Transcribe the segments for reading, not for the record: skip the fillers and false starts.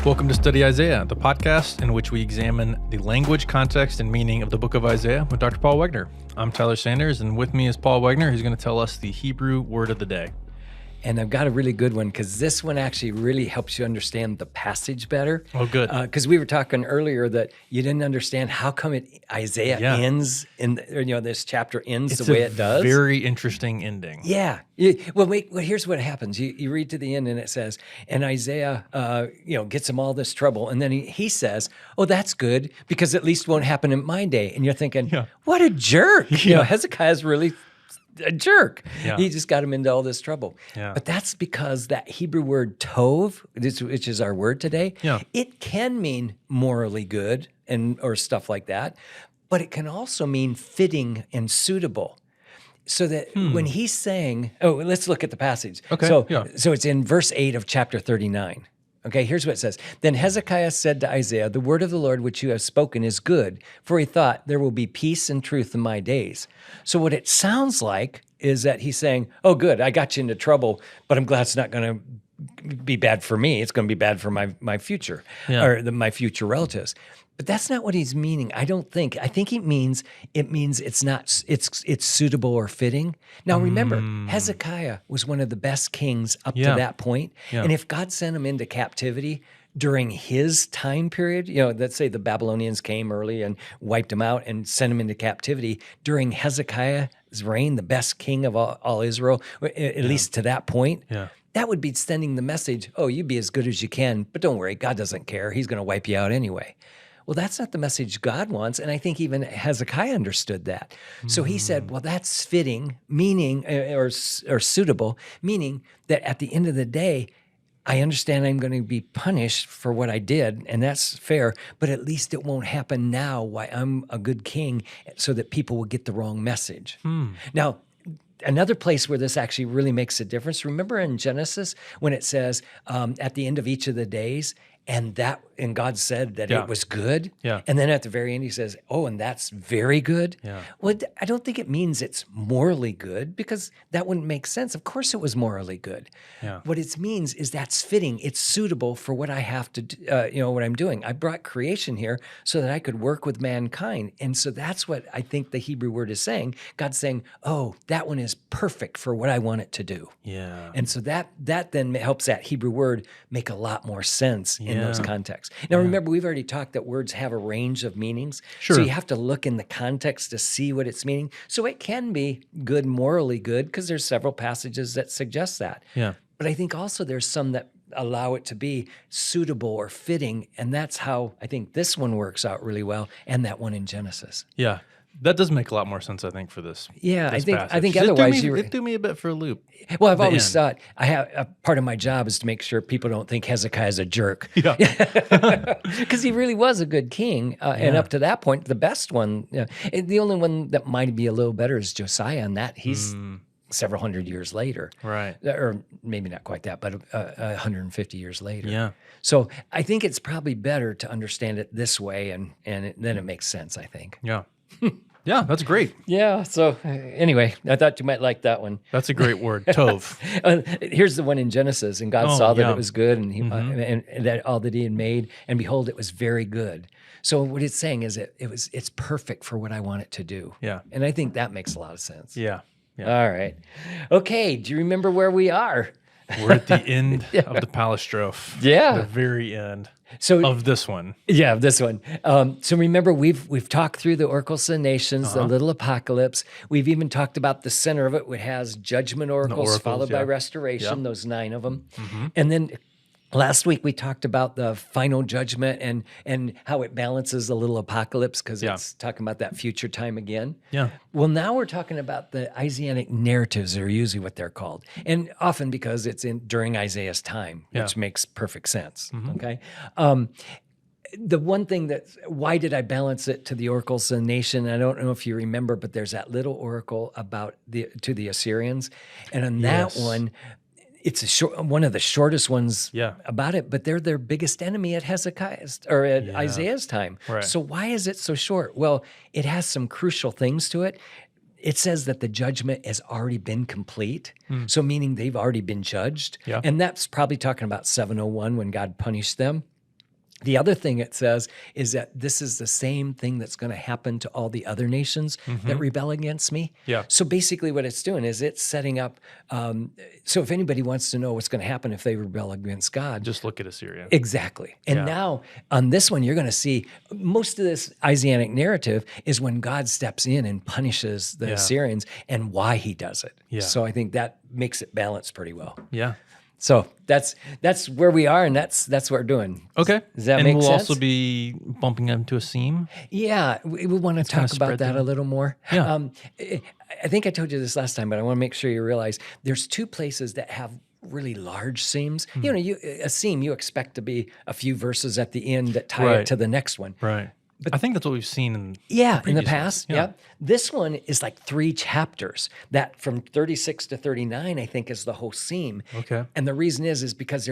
Welcome to Study Isaiah, the podcast in which we examine the language, context, and meaning of the book of Isaiah with Dr. Paul Wegner. I'm Tyler Sanders, and with me is Paul Wegner, who's going to tell us the Hebrew word of the day. And I've got a really good one because this one actually really helps you understand the passage better. Oh, good. Because we were talking earlier that you didn't understand how come Isaiah ends in this chapter ends the way it does. Very interesting ending. Yeah. Well, here's what happens. You read to the end and it says, and Isaiah, gets him all this trouble, and then he says, "Oh, that's good because at least it won't happen in my day." And you're thinking, what a jerk! Hezekiah's really a jerk. Yeah. He just got him into all this trouble. Yeah. But that's because that Hebrew word tov, which is our word today, it can mean morally good or stuff like that, but it can also mean fitting and suitable. So that when he's saying, let's look at the passage. Okay. So it's in verse 8 of chapter 39. Okay, here's what it says. Then Hezekiah said to Isaiah, "The word of the Lord which you have spoken is good, for he thought there will be peace and truth in my days." So what it sounds like is that he's saying, "Oh, good, I got you into trouble, but I'm glad it's not going to be bad for me. It's going to be bad for my future or my future relatives." But that's not what he's meaning. I don't think. I think it means it's suitable or fitting. Now remember, Hezekiah was one of the best kings up to that point. And if God sent him into captivity during his time period, let's say the Babylonians came early and wiped him out and sent him into captivity during Hezekiah's reign, the best king of all Israel, at least to that point. Yeah. That would be sending the message, you be as good as you can, but don't worry, God doesn't care. He's going to wipe you out anyway. Well, that's not the message God wants, and I think even Hezekiah understood that. So he said, well, that's fitting, meaning, or suitable, meaning that at the end of the day, I understand I'm going to be punished for what I did, and that's fair, but at least it won't happen now while I'm a good king so that people will get the wrong message. Now, another place where this actually really makes a difference, remember in Genesis when it says at the end of each of the days, and God said that it was good. Yeah. And then at the very end, he says, and that's very good. Yeah. Well, I don't think it means it's morally good because that wouldn't make sense. Of course it was morally good. Yeah. What it means is that's fitting. It's suitable for what I have to do, what I'm doing. I brought creation here so that I could work with mankind. And so that's what I think the Hebrew word is saying. God's saying, that one is perfect for what I want it to do. Yeah. And so that then helps that Hebrew word make a lot more sense in those contexts. Now, remember, we've already talked that words have a range of meanings. Sure. So you have to look in the context to see what it's meaning. So it can be good, morally good, because there's several passages that suggest that. Yeah. But I think also there's some that allow it to be suitable or fitting, and that's how I think this one works out really well, and that one in Genesis. Yeah. That does make a lot more sense, I think, for this. Yeah, I think otherwise it threw me a bit for a loop. Well, I've always thought a part of my job is to make sure people don't think Hezekiah is a jerk. Yeah, because he really was a good king, and up to that point, the best one. The only one that might be a little better is Josiah, and that he's several hundred years later, right? Or maybe not quite that, but 150 years later. Yeah. So I think it's probably better to understand it this way, and then it makes sense. I think. Yeah. Yeah, that's great. Yeah. So anyway, I thought you might like that one. That's a great word, tov. Here's the one in Genesis, and God saw that it was good, and and that all that He had made, and behold, it was very good. So what it's saying is it's perfect for what I want it to do. Yeah. And I think that makes a lot of sense. Yeah. All right. Okay. Do you remember where we are? We're at the end of the palistrophe. Yeah. The very end. Of this one. Yeah, this one. So remember, we've talked through the oracles of the nations, the little apocalypse. We've even talked about the center of it, which has judgment oracles followed by restoration, those 9 of them. Mm-hmm. And then last week we talked about the final judgment and how it balances the little apocalypse because it's talking about that future time again. Yeah. Well, now we're talking about the Isaianic narratives are usually what they're called, and often because it's during Isaiah's time, which makes perfect sense. Mm-hmm. Okay. The one thing why did I balance it to the oracles of the nation? I don't know if you remember, but there's that little oracle about to the Assyrians, and on that one. It's one of the shortest ones about it, but they're their biggest enemy at Hezekiah's or at Isaiah's time. Right. So why is it so short? Well, it has some crucial things to it. It says that the judgment has already been complete, so meaning they've already been judged. Yeah. And that's probably talking about 701 when God punished them. The other thing it says is that this is the same thing that's going to happen to all the other nations that rebel against me. Yeah. So basically what it's doing is it's setting up, so if anybody wants to know what's going to happen if they rebel against God. Just look at Assyria. Exactly. And now on this one, you're going to see most of this Isaianic narrative is when God steps in and punishes the Assyrians and why he does it. Yeah. So I think that makes it balance pretty well. Yeah. So that's where we are, and that's what we're doing. Okay. Does that and make we'll sense? also be bumping into a seam. Yeah, we want to talk about that a little more. Yeah. I think I told you this last time, but I want to make sure you realize there's two places that have really large seams. You know, a seam you expect to be a few verses at the end that tie it to the next one. Right. But I think that's what we've seen in in the past. ones. Yeah. This one is like 3 chapters. That from 36 to 39, I think, is the whole seam. Okay. And the reason is because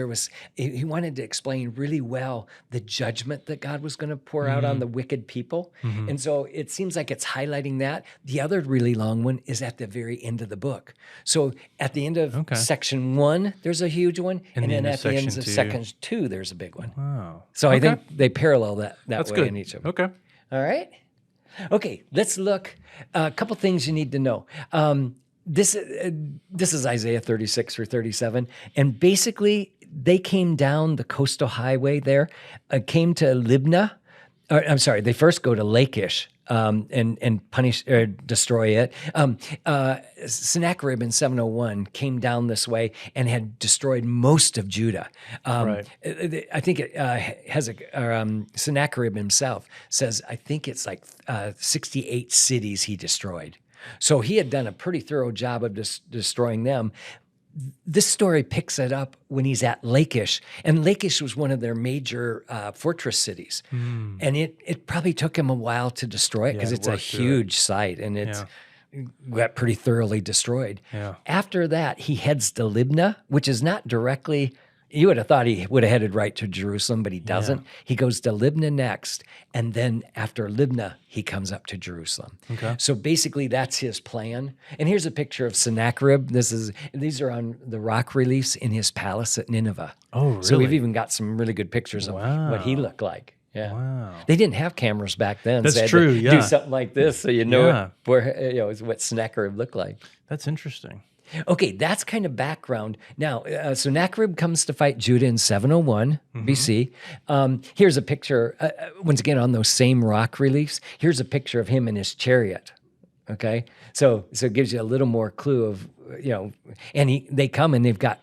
he wanted to explain really well the judgment that God was going to pour out on the wicked people. And so it seems like it's highlighting that. The other really long one is at the very end of the book. So at the end of section 1, there's a huge one. And then at the end of section 2, there's a big one. Wow. So I think they parallel that That's way good. in each of them. Okay. All right. Okay, let's look. A couple things you need to know. This is Isaiah 36 through 37. And basically, they came down the coastal highway there, came to Libnah. I'm sorry, they first go to Lachish and punish or destroy it. Sennacherib in 701 came down this way and had destroyed most of Judah. Right. I think Sennacherib himself says, I think it's like 68 cities he destroyed. So he had done a pretty thorough job of destroying them. This story picks it up when he's at Lachish, and Lachish was one of their major fortress cities. And it probably took him a while to destroy it because it's a huge site, and it's got pretty thoroughly destroyed. Yeah. After that, he heads to Libnah, which is not directly. You would have thought he would have headed right to Jerusalem, but he doesn't. Yeah. He goes to Libnah next, and then after Libnah, he comes up to Jerusalem. Okay. So basically, that's his plan. And here's a picture of Sennacherib. These are on the rock reliefs in his palace at Nineveh. Oh, really? So we've even got some really good pictures of what he looked like. Yeah. Wow. They didn't have cameras back then. That's so they had true. to do something like this so you know what Sennacherib looked like. That's interesting. Okay, that's kind of background. Now, Sennacherib comes to fight Judah in 701 BC. Here's a picture, once again, on those same rock reliefs. Here's a picture of him in his chariot. Okay, so it gives you a little more clue of, and they come and they've got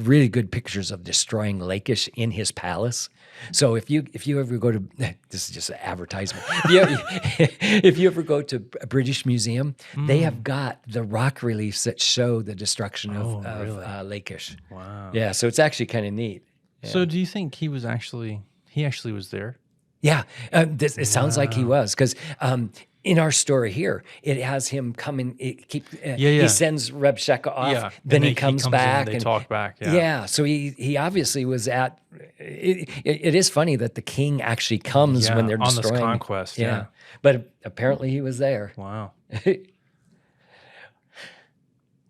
really good pictures of destroying Lachish in his palace. So if you ever go to, this is just an advertisement. If you ever go to a British museum, they have got the rock reliefs that show the destruction of Lachish. Wow. Yeah, so it's actually kind of neat. Yeah. So do you think he actually was there? Yeah, it sounds like he was, because in our story here, it has him coming. He sends Reb Shekah off. Then he comes back. And they talk back. Yeah. So he obviously was at. It is funny that the king actually comes when they're destroying. On this conquest. Yeah. But apparently he was there. Wow.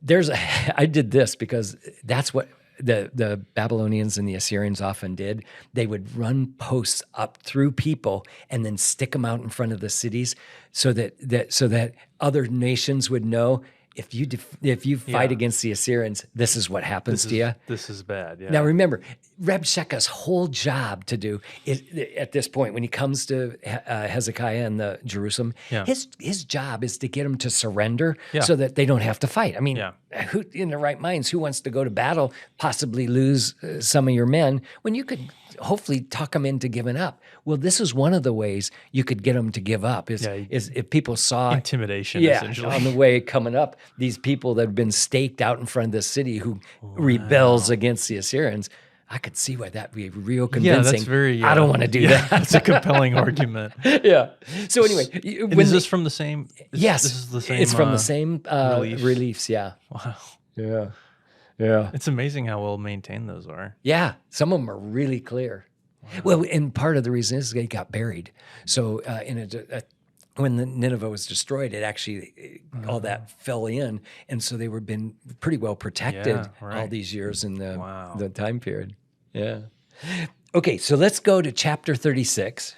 I did this because that's what the Babylonians and the Assyrians often did. They would run posts up through people and then stick them out in front of the cities so that other nations would know, if you fight against the Assyrians, this is what happens to you. This is bad. Yeah. Now remember, Reb Shekah's whole job to do is, at this point, when he comes to Hezekiah and the Jerusalem, his job is to get them to surrender so that they don't have to fight. I mean, who in their right minds, who wants to go to battle, possibly lose some of your men, when you could hopefully talk them into giving up? Well, this is one of the ways you could get them to give up, is if people saw intimidation, essentially. On the way coming up, these people that have been staked out in front of the city who rebels against the Assyrians. I could see why that'd be real convincing. Yeah, that's very. I don't want to do that. That's a compelling argument. Yeah. So anyway, is this from the same? Yes, this is the same. It's from the same reliefs. Yeah. Wow. Yeah. Yeah. It's amazing how well maintained those are. Yeah, some of them are really clear. Wow. Well, and part of the reason is they got buried. So when the Nineveh was destroyed, it actually all that fell in, and so they were been pretty well protected all these years in the time period. Yeah. Okay, so let's go to chapter 36.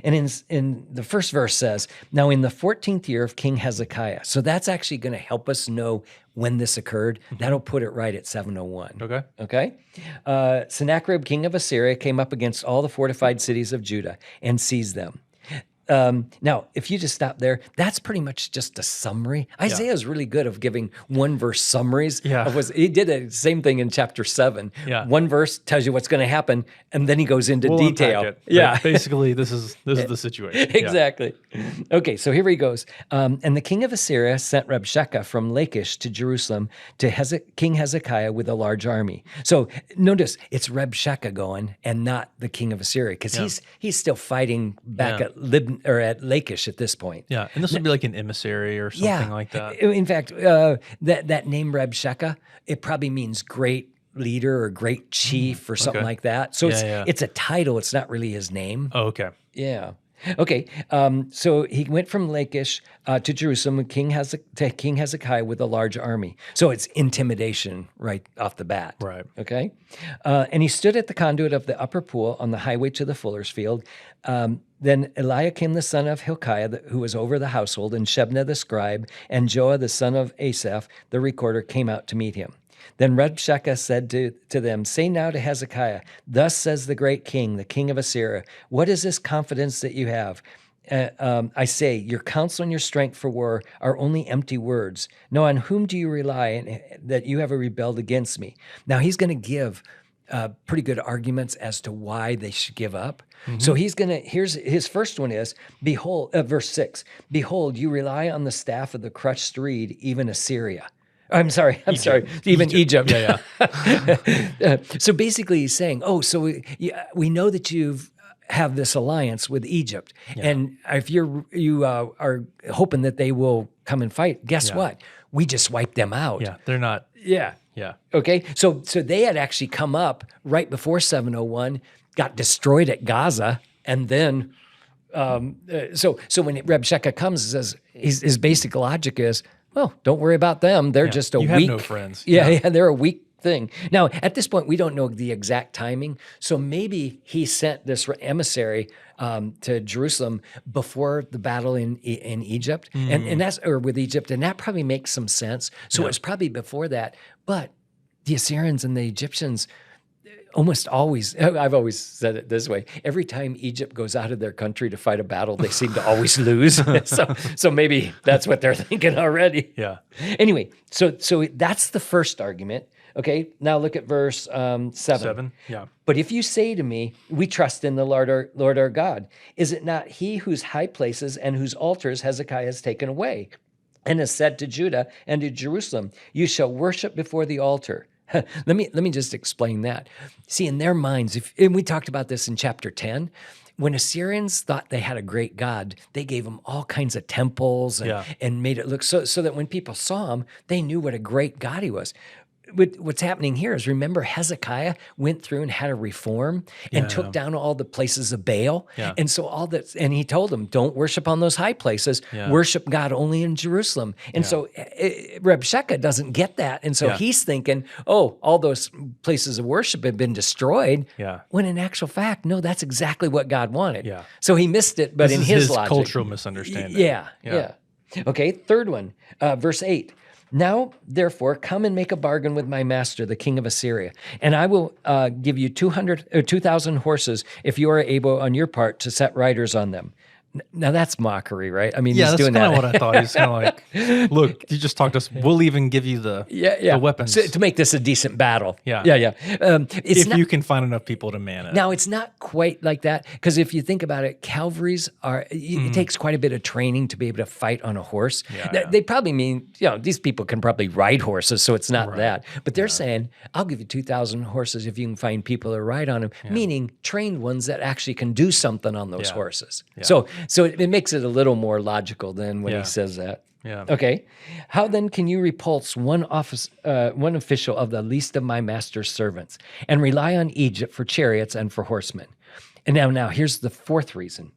And in the first verse says, now in the 14th year of King Hezekiah. So that's actually going to help us know when this occurred. That'll put it right at 701. Okay. Okay. Sennacherib, king of Assyria, came up against all the fortified cities of Judah and seized them. Now, if you just stop there, that's pretty much just a summary. Isaiah is really good of giving one verse summaries. Yeah. He did the same thing in chapter 7. Yeah. One verse tells you what's going to happen, and then he goes into detail. Unpack it. Yeah. But basically, this is the situation. Yeah. Exactly. Okay, so here he goes. And the king of Assyria sent Rabshakeh from Lachish to Jerusalem to King Hezekiah with a large army. So notice it's Rabshakeh going and not the king of Assyria, because he's still fighting back at at Lachish at this point. Yeah, and this would be like an emissary or something like that. In fact, that name Rabshakeh, it probably means great leader or great chief or something like that. So it's a title. It's not really his name. Oh, okay. Yeah. Okay. So he went from Lachish to Jerusalem with King Hezekiah with a large army. So it's intimidation right off the bat. Right. Okay. And he stood at the conduit of the upper pool on the highway to the fuller's field. Then Eliakim the son of Hilkiah, who was over the household, and Shebna the scribe, and Joah the son of Asaph, the recorder, came out to meet him. Then Rabshakeh said to them, say now to Hezekiah, thus says the great king, the king of Assyria, what is this confidence that you have? I say, your counsel and your strength for war are only empty words. No, on whom do you rely that you have rebelled against me? Now he's going to give pretty good arguments as to why they should give up. Mm-hmm. So here's his first one is, behold, verse 6, behold, you rely on the staff of the crushed reed, even Assyria. I'm sorry, even Egypt. Yeah. So basically he's saying, we know that have this alliance with Egypt. Yeah. And if you are hoping that they will come and fight, guess what? We just wiped them out. Yeah, they're not. Yeah. Yeah. Okay. So they had actually come up right before 701, got destroyed at Gaza, and then so when Rabshakeh comes, says his basic logic is, well, don't worry about them. They're just a weak. You have no friends. Yeah, they're a weak thing. Now, at this point, we don't know the exact timing. So maybe he sent this emissary to Jerusalem before the battle in Egypt, and that's with Egypt, and that probably makes some sense. So it's probably before that. But the Assyrians and the Egyptians, almost always, I've always said it this way, every time Egypt goes out of their country to fight a battle, they seem to always lose. So maybe that's what they're thinking already. Yeah. Anyway, so that's the first argument. Okay, now look at verse 7. Yeah. But if you say to me, we trust in the Lord our God, is it not he whose high places and whose altars Hezekiah has taken away, and has said to Judah and to Jerusalem, you shall worship before the altar? Let me just explain that. See, in their minds, and we talked about this in chapter 10, when Assyrians thought they had a great God, they gave him all kinds of temples and made it look so that when people saw him, they knew what a great God he was. What's happening here is, remember, Hezekiah went through and had a reform and took down all the places of Baal. Yeah. And so and he told them, don't worship on those high places, worship God only in Jerusalem. And so Rabshakeh doesn't get that. And so he's thinking, all those places of worship have been destroyed. Yeah. When in actual fact, no, that's exactly what God wanted. Yeah. So he missed it, but in his logic. Cultural misunderstanding. Yeah. Okay, third one, verse 8. Now, therefore, come and make a bargain with my master, the king of Assyria, and I will give you 2,000 horses if you are able on your part to set riders on them. Now, that's mockery, right? I mean, he's doing that. Yeah, that's kind of what I thought. He's kind of like, look, you just talked to us. We'll even give you the weapons. So, to make this a decent battle. Yeah. If you can find enough people to man it. Now, it's not quite like that, because if you think about it, cavalries it takes quite a bit of training to be able to fight on a horse. They probably mean, these people can probably ride horses, so it's not that. But they're saying, I'll give you 2,000 horses if you can find people to ride on them, meaning trained ones that actually can do something on those horses. Yeah. So it makes it a little more logical than when he says that. Yeah. Okay. How then can you repulse one official of the least of my master's servants, and rely on Egypt for chariots and for horsemen? And now here's the fourth reason.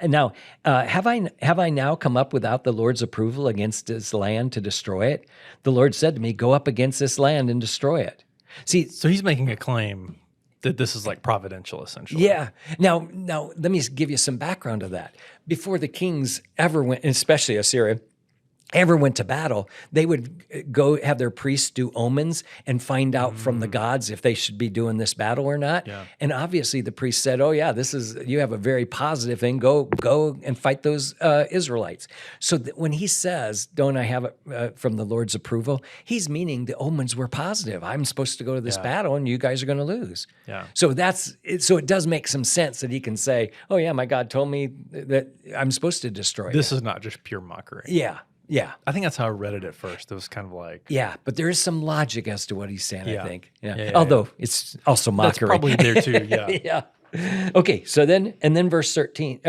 Now, have I now come up without the Lord's approval against this land to destroy it? The Lord said to me, go up against this land and destroy it. See, so he's making a claim that this is like providential, essentially. Yeah. Now, let me give you some background to that. Before the kings ever went, especially Assyria, ever went to battle, they would go have their priests do omens and find out from the gods if they should be doing this battle or not. Yeah. And obviously the priest said, "Oh yeah, you have a very positive thing. Go and fight those Israelites." So when he says, "Don't I have it from the Lord's approval?" He's meaning the omens were positive. I'm supposed to go to this battle, and you guys are going to lose. Yeah. So it does make some sense that he can say, "Oh yeah, my God told me that I'm supposed to destroy This is not just pure mockery. Yeah. Yeah. I think that's how I read it at first. It was kind of like, Yeah, but there is some logic as to what he's saying, I think. Yeah, Although it's also mockery. that's probably there too. Yeah. Yeah. Okay, so then verse 13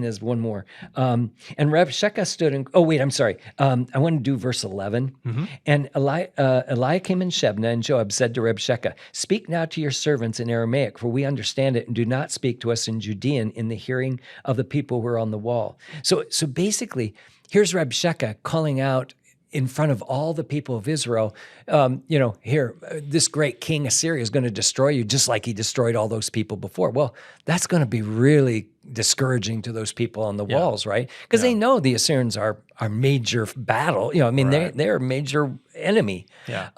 is one more. And Rabshakeh stood and, I want to do verse 11. And Eliakim and Shebna and Joab said to Rabshakeh, "Speak now to your servants in Aramaic, for we understand it, and do not speak to us in Judean in the hearing of the people who are on the wall." So basically, here's Rabshakeh calling out in front of all the people of Israel, this great king Assyria is going to destroy you just like he destroyed all those people before. Well, that's going to be really discouraging to those people on the walls, right? Because they know the Assyrians are major battle. They're a major enemy. Yeah.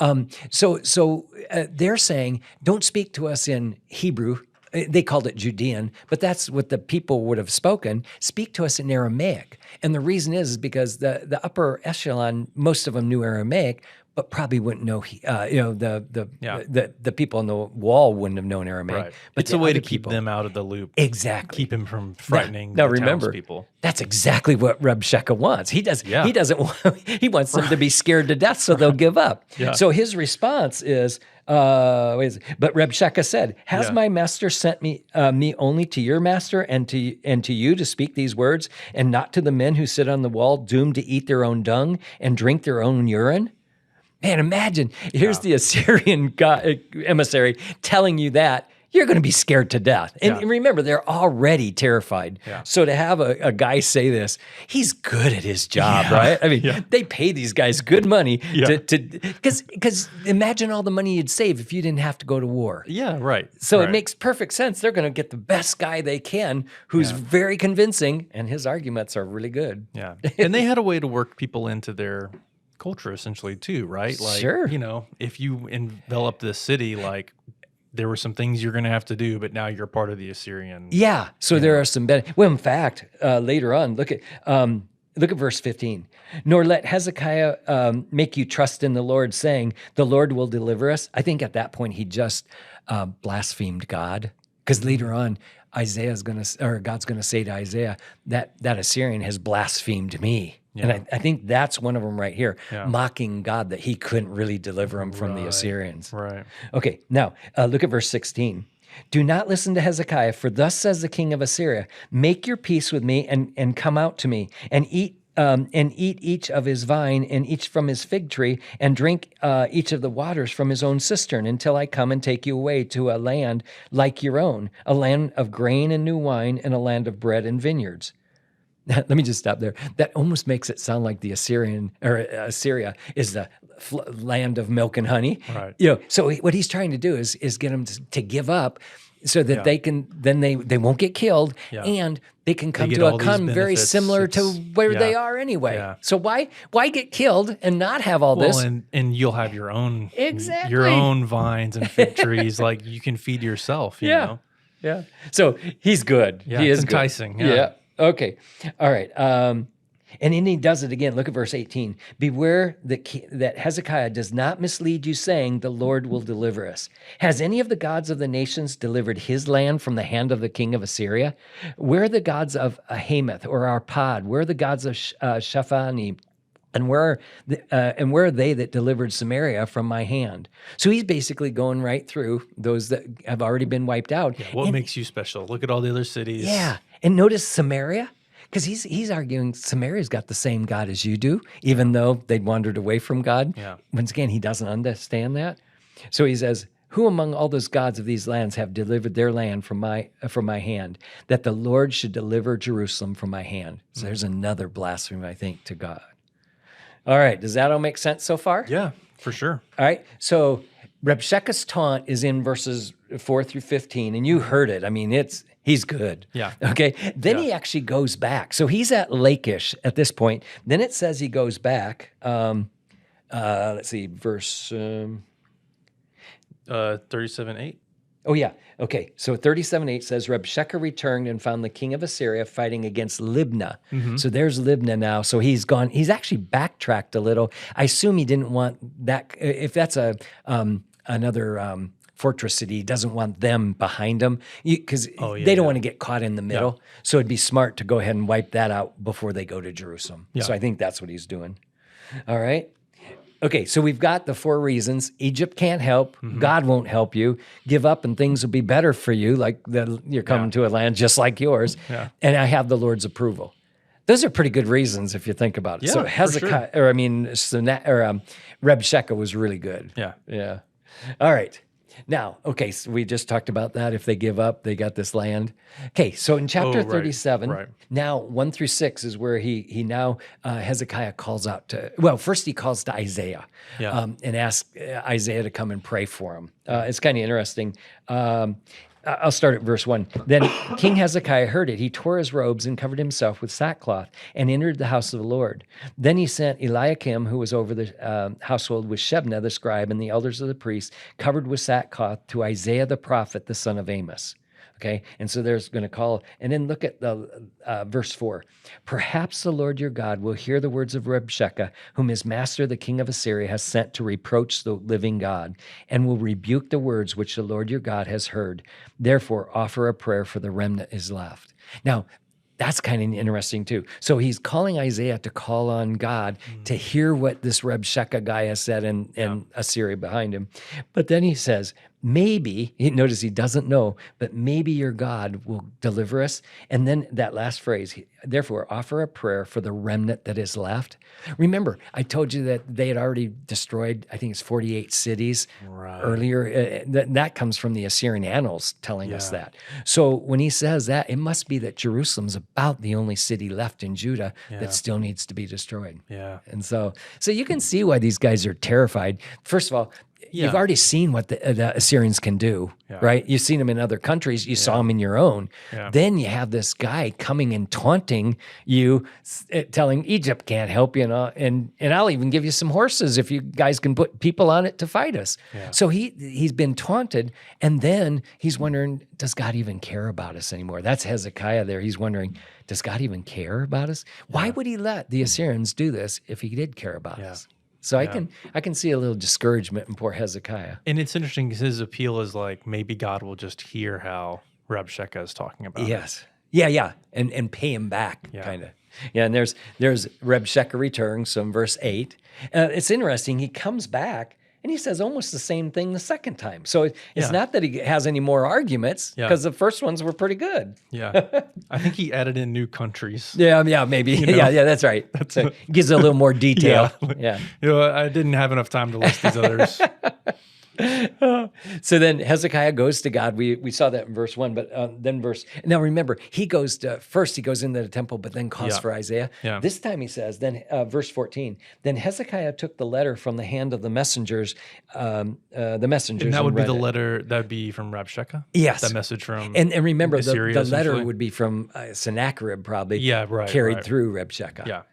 So they're saying, don't speak to us in Hebrew. They called it Judean, but that's what the people would have spoken. Speak to us in Aramaic. And the reason is because the upper echelon, most of them knew Aramaic, but probably wouldn't know, the people on the wall wouldn't have known Aramaic. Right. But It's a way to keep them out of the loop. Exactly. Keep him from frightening Now the remember, townspeople. that's exactly what Rabshakeh wants. He doesn't want, he wants them to be scared to death so they'll give up. Yeah. So his response is, but Rabshakeh said, "Has my master sent me only to your master and to you to speak these words, and not to the men who sit on the wall, doomed to eat their own dung and drink their own urine?" Man, imagine, here's the Assyrian emissary telling you that. You're going to be scared to death. And remember, they're already terrified. Yeah. So to have a guy say this, he's good at his job, right? I mean, they pay these guys good money because imagine all the money you'd save if you didn't have to go to war. Yeah, right. So it makes perfect sense. They're going to get the best guy they can who's very convincing, and his arguments are really good. Yeah. And they had a way to work people into their culture essentially too, right? Like, sure. If you envelop this city, like, there were some things you're going to have to do, but now you're part of the Assyrian. Yeah. So there are some benefits. Well, in fact, later on, look at verse 15. "Nor let Hezekiah make you trust in the Lord, saying, 'The Lord will deliver us.'" I think at that point he just blasphemed God, because later on God's going to say to Isaiah that Assyrian has blasphemed me. Yeah. And I think that's one of them right here, mocking God that he couldn't really deliver him from the Assyrians. Right. Okay, now look at verse 16. "Do not listen to Hezekiah, for thus says the king of Assyria, make your peace with me and come out to me and eat each of his vine and each from his fig tree and drink each of the waters from his own cistern until I come and take you away to a land like your own, a land of grain and new wine and a land of bread and vineyards." Let me just stop there. That almost makes it sound like the Assyria is the land of milk and honey. Right. So what he's trying to do is get them to give up, so that they can they won't get killed, and they can come to a very similar to where they are anyway. Yeah. So why get killed and not have all this? And you'll have your own your own vines and fig trees, like you can feed yourself. You know? Yeah. So he's good. Yeah, he is enticing. Good. Yeah. Okay. All right. And then he does it again. Look at verse 18. "Beware that Hezekiah does not mislead you, saying, 'The Lord will deliver us.' Has any of the gods of the nations delivered his land from the hand of the king of Assyria? Where are the gods of Hamath or Arpad? Where are the gods of Shaphani? And where are they that delivered Samaria from my hand?" So he's basically going right through those that have already been wiped out. Yeah, what makes you special? Look at all the other cities. Yeah. And notice Samaria, because he's arguing Samaria's got the same God as you do, even though they'd wandered away from God. Yeah. Once again, he doesn't understand that. So he says, "Who among all those gods of these lands have delivered their land from my hand, that the Lord should deliver Jerusalem from my hand?" So there's another blasphemy, I think, to God. All right. Does that all make sense so far? Yeah, for sure. All right. So Rabshakeh's taunt is in verses 4 through 15, and you heard it. I mean, he's good. Yeah. Okay. Then he actually goes back. So he's at Lachish at this point. Then it says he goes back. Let's see, verse 37:8. Oh, yeah. Okay. So 37:8 says, Rabshakeh returned and found the king of Assyria fighting against Libnah. So there's Libnah now. So he's gone. He's actually backtracked a little. I assume he didn't want that. If that's another fortress city, he doesn't want them behind him because they don't want to get caught in the middle. So it'd be smart to go ahead and wipe that out before they go to Jerusalem. So I think that's what he's doing. All right. Okay, so we've got the 4 reasons. Egypt can't help. God won't help you. Give up and things will be better for you, like you're coming to a land just like yours. And I have the Lord's approval. Those are pretty good reasons if you think about it. So Hezekiah, Rabshakeh was really good. Yeah. All right. Now, okay, so we just talked about that. If they give up, they got this land. Okay, so in chapter 37, now 1 through 6 is where he now, Hezekiah calls out to, well, first he calls to Isaiah and asks Isaiah to come and pray for him. It's kind of interesting. I'll start at verse 1. Then King Hezekiah heard it. He tore his robes and covered himself with sackcloth and entered the house of the Lord. Then he sent Eliakim, who was over the household, with Shebna the scribe and the elders of the priests, covered with sackcloth, to Isaiah the prophet, the son of Amos. Okay, and so there's going to call, and then look at the verse 4. Perhaps the Lord your God will hear the words of Rabshakeh, whom his master, the king of Assyria, has sent to reproach the living God, and will rebuke the words which the Lord your God has heard. Therefore, offer a prayer for the remnant is left. Now, that's kind of interesting too. So he's calling Isaiah to call on God to hear what this Rabshakeh guy has said and Assyria behind him. But then he says, maybe, notice he doesn't know, but maybe your God will deliver us. And then that last phrase, therefore, offer a prayer for the remnant that is left. Remember, I told you that they had already destroyed, I think it's 48 cities earlier. That comes from the Assyrian annals telling us that. So when he says that, it must be that Jerusalem's about the only city left in Judah that still needs to be destroyed. And so you can see why these guys are terrified. First of all, you've already seen what the Assyrians can do, right? You've seen them in other countries. You saw them in your own. Then you have this guy coming and taunting you, telling Egypt can't help you, and I'll even give you some horses if you guys can put people on it to fight us. So he's been taunted, and then he's wondering, does God even care about us anymore? That's Hezekiah there. He's wondering, does God even care about us? Why would he let the Assyrians do this if he did care about us? So I can see a little discouragement in poor Hezekiah. And it's interesting because his appeal is like, maybe God will just hear how Rabshakeh is talking about it. Yeah. And pay him back, kind of. Yeah, and there's Rabshakeh returns, so in verse 8. It's interesting, he comes back, and he says almost the same thing the second time. So it's not that he has any more arguments, because the first ones were pretty good. I think he added in new countries. Maybe. Yeah, that's right. So it gives a little more detail. I didn't have enough time to list these others. So then Hezekiah goes to God. We saw that in verse 1, but then now remember, he goes into the temple, but then calls for Isaiah. This time he says, then verse 14, then Hezekiah took the letter from the hand of the messengers, and that would be the letter, that would be from Rabshakeh? Yes. That message from And remember, Assyria, the letter would be from Sennacherib, probably, carried through Rabshakeh.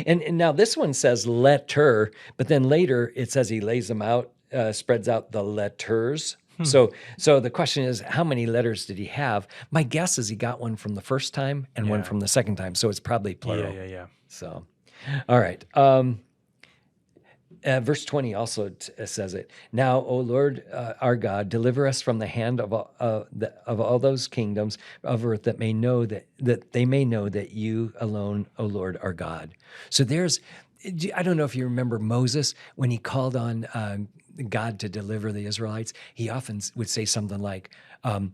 And now this one says letter, but then later it says he lays them out, spreads out the letters. So the question is, how many letters did he have? My guess is he got one from the first time and one from the second time. So it's probably plural. So, all right. Verse 20 also says it. Now, O Lord, our God, deliver us from the hand of all those kingdoms of earth, that they may know that you alone, O Lord, are God. So I don't know if you remember Moses when he called on God to deliver the Israelites. He often would say something like,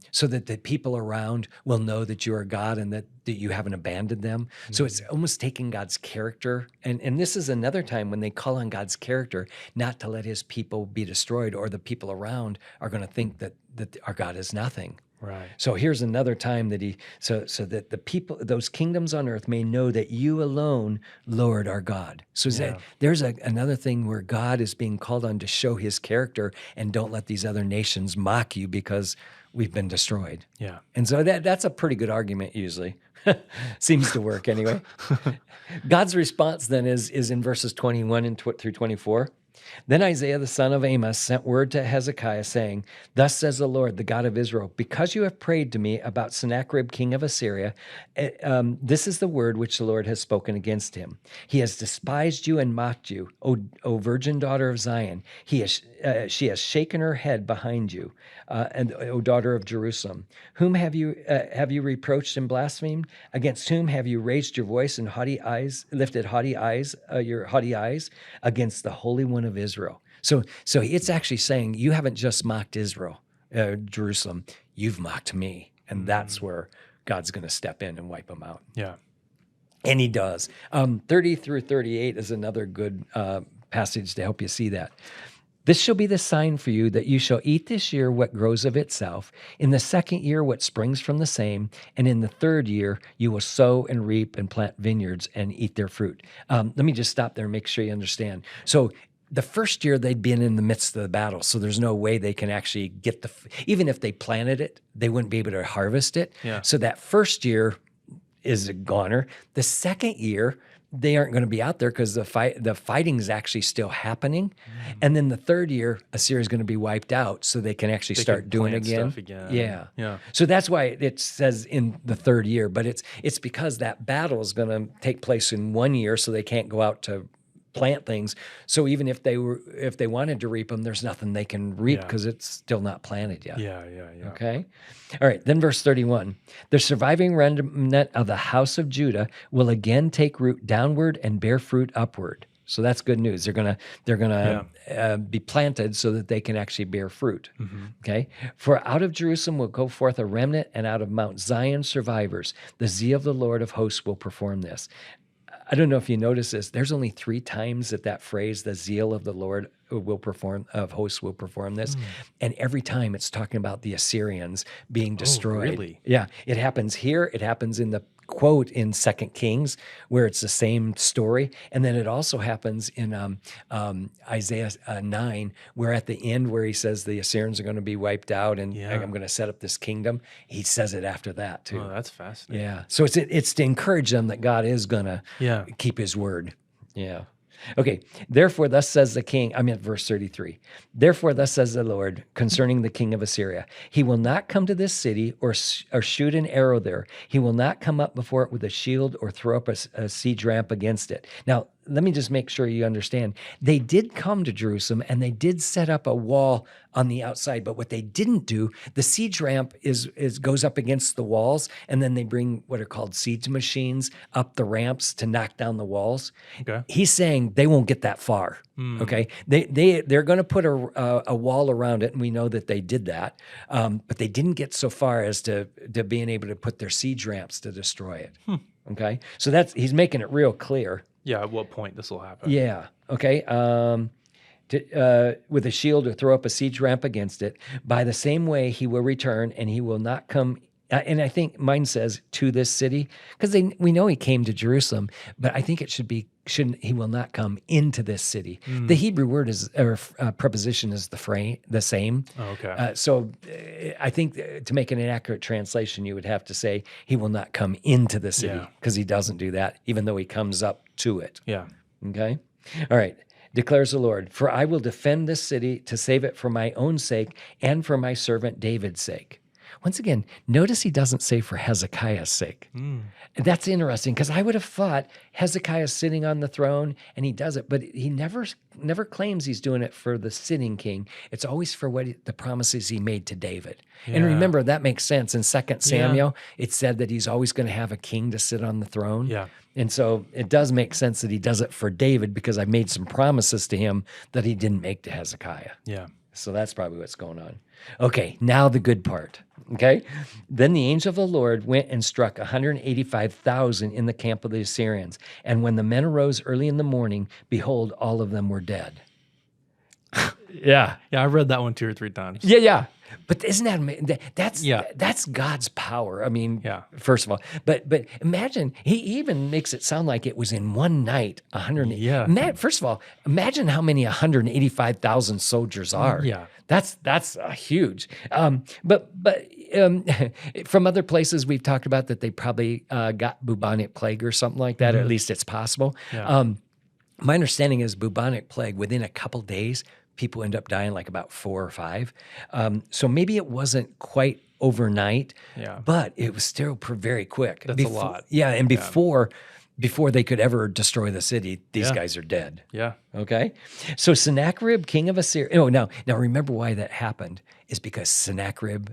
so that the people around will know that you are God and that you haven't abandoned them. So it's almost taking God's character. And this is another time when they call on God's character, not to let his people be destroyed, or the people around are going to think that our God is nothing. Right. So here's another time that so that the people, those kingdoms on earth may know that you alone, Lord, are God. So there's another thing where God is being called on to show his character, and don't let these other nations mock you because we've been destroyed. Yeah. And so that's a pretty good argument usually. Seems to work anyway. God's response then is in verses 21 through 24. Then Isaiah the son of Amos sent word to Hezekiah, saying, Thus says the Lord, the God of Israel, because you have prayed to me about Sennacherib, king of Assyria, this is the word which the Lord has spoken against him. He has despised you and mocked you, O virgin daughter of Zion. She has shaken her head behind you, and O daughter of Jerusalem. Whom have you reproached and blasphemed? Against whom have you raised your voice and lifted your haughty eyes against the Holy One of Israel? So it's actually saying you haven't just mocked Israel, Jerusalem. You've mocked me, and that's where God's going to step in and wipe them out. Yeah, and He does. 30 through 38 is another good passage to help you see that. This shall be the sign for you that you shall eat this year what grows of itself, in the second year what springs from the same, and in the third year you will sow and reap and plant vineyards and eat their fruit. Let me just stop there and make sure you understand. So the first year they'd been in the midst of the battle, so there's no way they can actually get even if they planted it, they wouldn't be able to harvest it. Yeah. So that first year is a goner. The second year, they aren't going to be out there because the fighting is actually still happening. And then the third year, Assyria is going to be wiped out so they can actually start doing stuff again. Yeah. Yeah. So that's why it says in the third year, but it's because that battle is going to take place in 1 year, so they can't go out to plant things. So even if they wanted to reap them, there's nothing they can reap because it's still not planted yet. Yeah. Okay. All right. Then verse 31, the surviving remnant of the house of Judah will again take root downward and bear fruit upward. So that's good news. They're gonna be planted so that they can actually bear fruit. Mm-hmm. Okay. For out of Jerusalem will go forth a remnant, and out of Mount Zion survivors. The zeal of the Lord of hosts will perform this. I don't know if you notice this. There's only 3 times that phrase, the zeal of the Lord of hosts will perform this. And every time it's talking about the Assyrians being destroyed. Oh, really? Yeah. It happens here. It happens in the quote in 2 Kings where it's the same story. And then it also happens in Isaiah 9, where at the end where he says the Assyrians are going to be wiped out and I'm going to set up this kingdom. He says it after that too. Oh, that's fascinating. Yeah. So it's to encourage them that God is going to keep his word. Yeah. Okay, therefore thus says the king, I'm at verse 33. Therefore thus says the Lord concerning the king of Assyria, he will not come to this city or shoot an arrow there. He will not come up before it with a shield or throw up a siege ramp against it. Now, let me just make sure you understand. They did come to Jerusalem and they did set up a wall on the outside, but what they didn't do, the siege ramp goes up against the walls, and then they bring what are called siege machines up the ramps to knock down the walls. Okay. He's saying they won't get that far. Okay, they're going to put a wall around it, and we know that they did that, but they didn't get so far as to being able to put their siege ramps to destroy it. Okay, so he's making it real clear. Yeah, at what point this will happen? Yeah. Okay. With a shield or throw up a siege ramp against it. By the same way, he will return, and he will not come. And I think mine says to this city, because we know he came to Jerusalem, but I think it he will not come into this city. The Hebrew word preposition is the same. Oh, okay. So I think to make an inaccurate translation, you would have to say he will not come into the city, because he doesn't do that, even though he comes up to it. Yeah. Okay. All right. Declares the Lord, for I will defend this city to save it for my own sake and for my servant David's sake. Once again, notice he doesn't say for Hezekiah's sake. And that's interesting, because I would have thought Hezekiah's sitting on the throne and he does it, but he never claims he's doing it for the sitting king. It's always for the promises he made to David. Yeah. And remember, that makes sense. In 2 Samuel, it said that he's always going to have a king to sit on the throne. Yeah. And so it does make sense that he does it for David, because I made some promises to him that he didn't make to Hezekiah. Yeah. So that's probably what's going on. Okay, now the good part. Okay? Then the angel of the Lord went and struck 185,000 in the camp of the Assyrians. And when the men arose early in the morning, behold, all of them were dead. Yeah. Yeah, I've read that one 2 or 3 times. Yeah. But isn't that amazing? Yeah. That's God's power. I mean, Yeah. first of all, but imagine he even makes it sound like it was in one night. 100. Yeah. First of all, imagine how many 185,000 soldiers are. Yeah. That's huge. But from other places we've talked about that they probably got bubonic plague or something like that. Or at least it's possible. Yeah. My understanding is bubonic plague, within a couple days, people end up dying, like about 4 or 5. So maybe it wasn't quite overnight, but it was still very quick. That's a lot. Yeah, and before they could ever destroy the city, these guys are dead. Yeah. Okay? So Sennacherib, king of Assyria. Oh, now remember why that happened is because Sennacherib,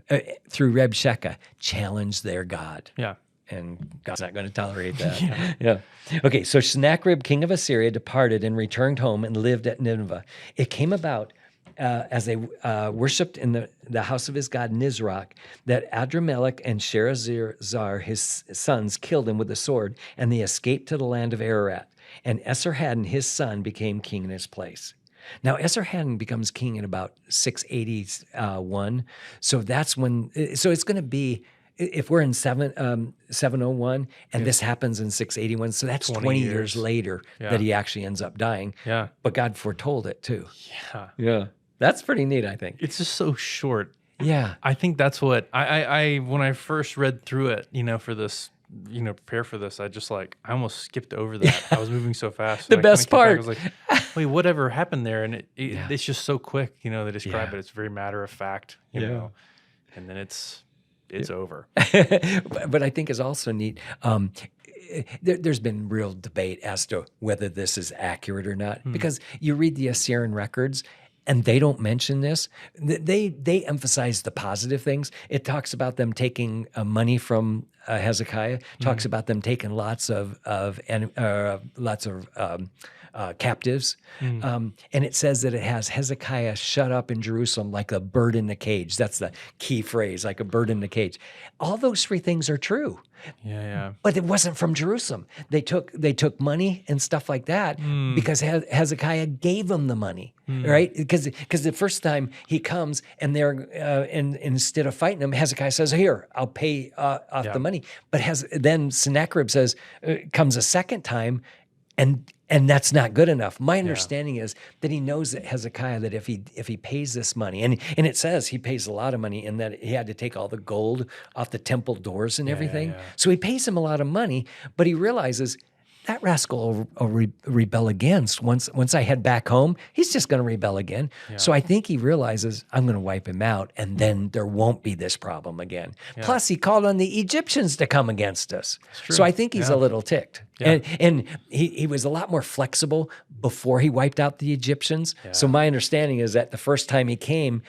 through Rabshakeh, challenged their God. Yeah. And God's not going to tolerate that. Yeah. Okay, so Sennacherib, king of Assyria, departed and returned home and lived at Nineveh. It came about as they worshipped in the house of his god Nisroch, that Adramelech and Sharezer, his sons, killed him with the sword, and they escaped to the land of Ararat. And Esarhaddon, his son, became king in his place. Now, Esarhaddon becomes king in about 681. So that's when, so it's going to be, if we're in 701 and this happens in 681, so that's 20 years later that he actually ends up dying. Yeah. But God foretold it too. Yeah. Yeah. That's pretty neat, I think. It's just so short. Yeah. I think that's what I when I first read through it, for this, prepare for this, I almost skipped over that. I was moving so fast. The best part. I was like, wait, whatever happened there? And it's just so quick, they describe it. It's very matter of fact, you know, and then it's over. But I think is also neat. There's been real debate as to whether this is accurate or not, because you read the Assyrian records and they don't mention this. They emphasize the positive things. It talks about them taking money from Hezekiah. Talks about them taking lots of captives. And it says that it has Hezekiah shut up in Jerusalem like a bird in a cage. That's the key phrase, like a bird in a cage. All those 3 things are true. Yeah. But it wasn't from Jerusalem. They took money and stuff like that because Hezekiah gave them the money, right? Because the first time he comes and they're and instead of fighting him, Hezekiah says, "Here, I'll pay off the money." But then Sennacherib comes a second time, and that's not good enough. My understanding is that he knows that Hezekiah, that if he pays this money, and it says he pays a lot of money, and that he had to take all the gold off the temple doors and everything. So he pays him a lot of money, but he realizes that rascal will rebel again. Once I head back home, he's just going to rebel again. So I think he realizes I'm going to wipe him out, and then there won't be this problem again. Plus, he called on the Egyptians to come against us. So I think he's a little ticked. And he was a lot more flexible before he wiped out the Egyptians. So my understanding is that the first time he came,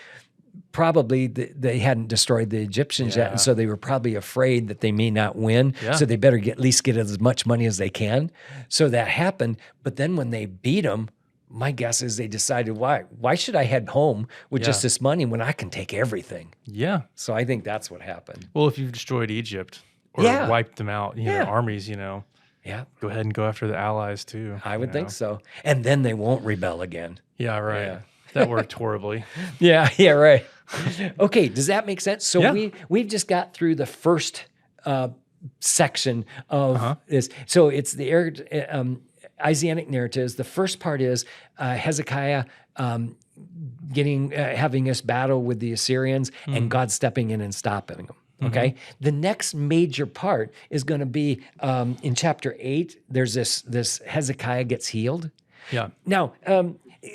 probably they hadn't destroyed the Egyptians yet, and so they were probably afraid that they may not win, so they better at least get as much money as they can. So that happened, but then when they beat them, my guess is they decided, why should I head home with just this money when I can take everything? Yeah. So I think that's what happened. Well, if you've destroyed Egypt or wiped them out, armies, go ahead and go after the allies too. I would think so. And then they won't rebel again. Yeah, right. Yeah. That worked horribly. Yeah, right. Okay, does that make sense? So we've just got through the first section of this. So it's the Isaianic narratives. The first part is Hezekiah having this battle with the Assyrians and God stepping in and stopping them. Okay. The next major part is going to be in chapter 8. There's this Hezekiah gets healed. Yeah. Now,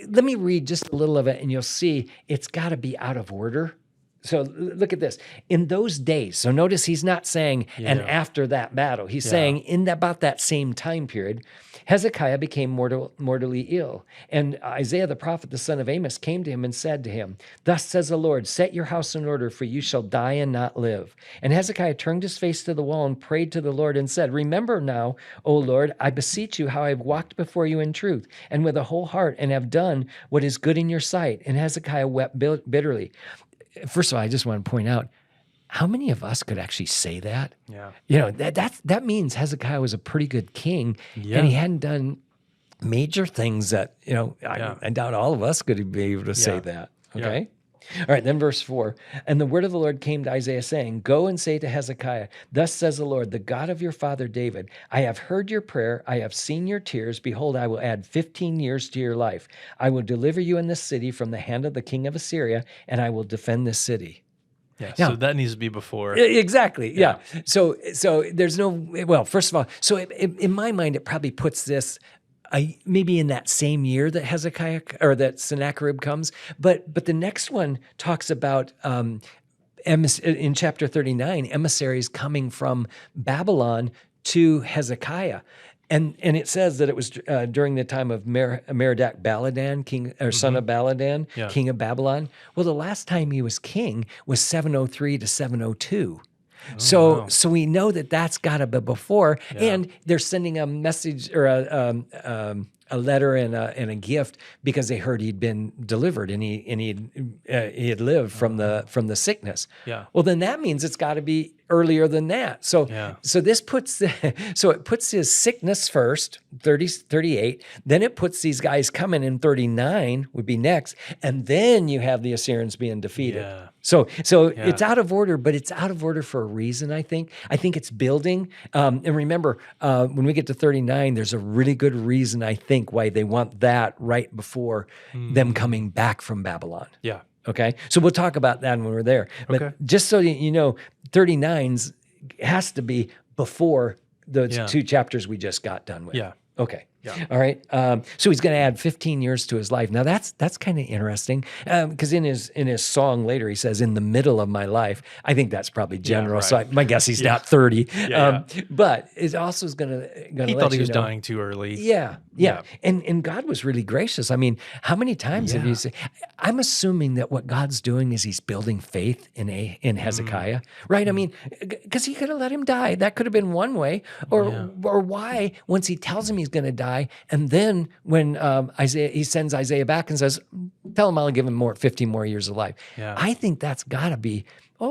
let me read just a little of it, and you'll see it's got to be out of order. So look at this. In those days, so notice he's not saying, and after that battle, he's saying in about that same time period, Hezekiah became mortally ill. And Isaiah the prophet, the son of Amos, came to him and said to him, "Thus says the Lord, set your house in order, for you shall die and not live." And Hezekiah turned his face to the wall and prayed to the Lord and said, "Remember now, O Lord, I beseech you how I have walked before you in truth and with a whole heart and have done what is good in your sight." And Hezekiah wept bitterly. First of all, I just want to point out, how many of us could actually say that? Yeah. That means Hezekiah was a pretty good king, and he hadn't done major things that, I doubt all of us could be able to say that. Okay? All right, then verse 4. And the word of the Lord came to Isaiah saying, go and say to Hezekiah, thus says the Lord, the God of your father David, I have heard your prayer. I have seen your tears. Behold, I will add 15 years to your life. I will deliver you in this city from the hand of the king of Assyria, and I will defend this city. Yeah, Now, so that needs to be before. Exactly. Yeah. So there's no, well, first of all, so in my mind, it probably puts this maybe in that same year that Hezekiah or that Sennacherib comes. But the next one talks about, in chapter 39, emissaries coming from Babylon to Hezekiah. And it says that it was during the time of Merodach Baladan, king or son of Baladan, king of Babylon. Well, the last time he was king was 703 to 702. So we know that that's got to be before, and they're sending a message or a letter and a gift because they heard he'd been delivered and he had lived from the sickness. Yeah. Well, then that means it's got to be earlier than that. So this puts it puts his sickness first, 38. Then it puts these guys coming in 39 would be next, and then you have the Assyrians being defeated. Yeah. So it's out of order, but it's out of order for a reason, I think. I think it's building. And remember, when we get to 39, there's a really good reason, I think, why they want that right before them coming back from Babylon. Yeah. Okay? So we'll talk about that when we're there. But just so you know, 39's has to be before the two chapters we just got done with. Yeah. Okay. Yeah. All right. So he's going to add 15 years to his life. Now that's kind of interesting because in his song later he says, "In the middle of my life." I think that's probably general. So my guess he's not 30. But it also is going to. He thought he was dying too early. Yeah. And God was really gracious. I mean, how many times have you said? I'm assuming that what God's doing is He's building faith in Hezekiah, right? I mean, because He could have let him die. That could have been one way, or why once He tells him he's going to die. And then when he sends Isaiah back and says, tell him I'll give him 15 more years of life. Yeah. I think that's got to be,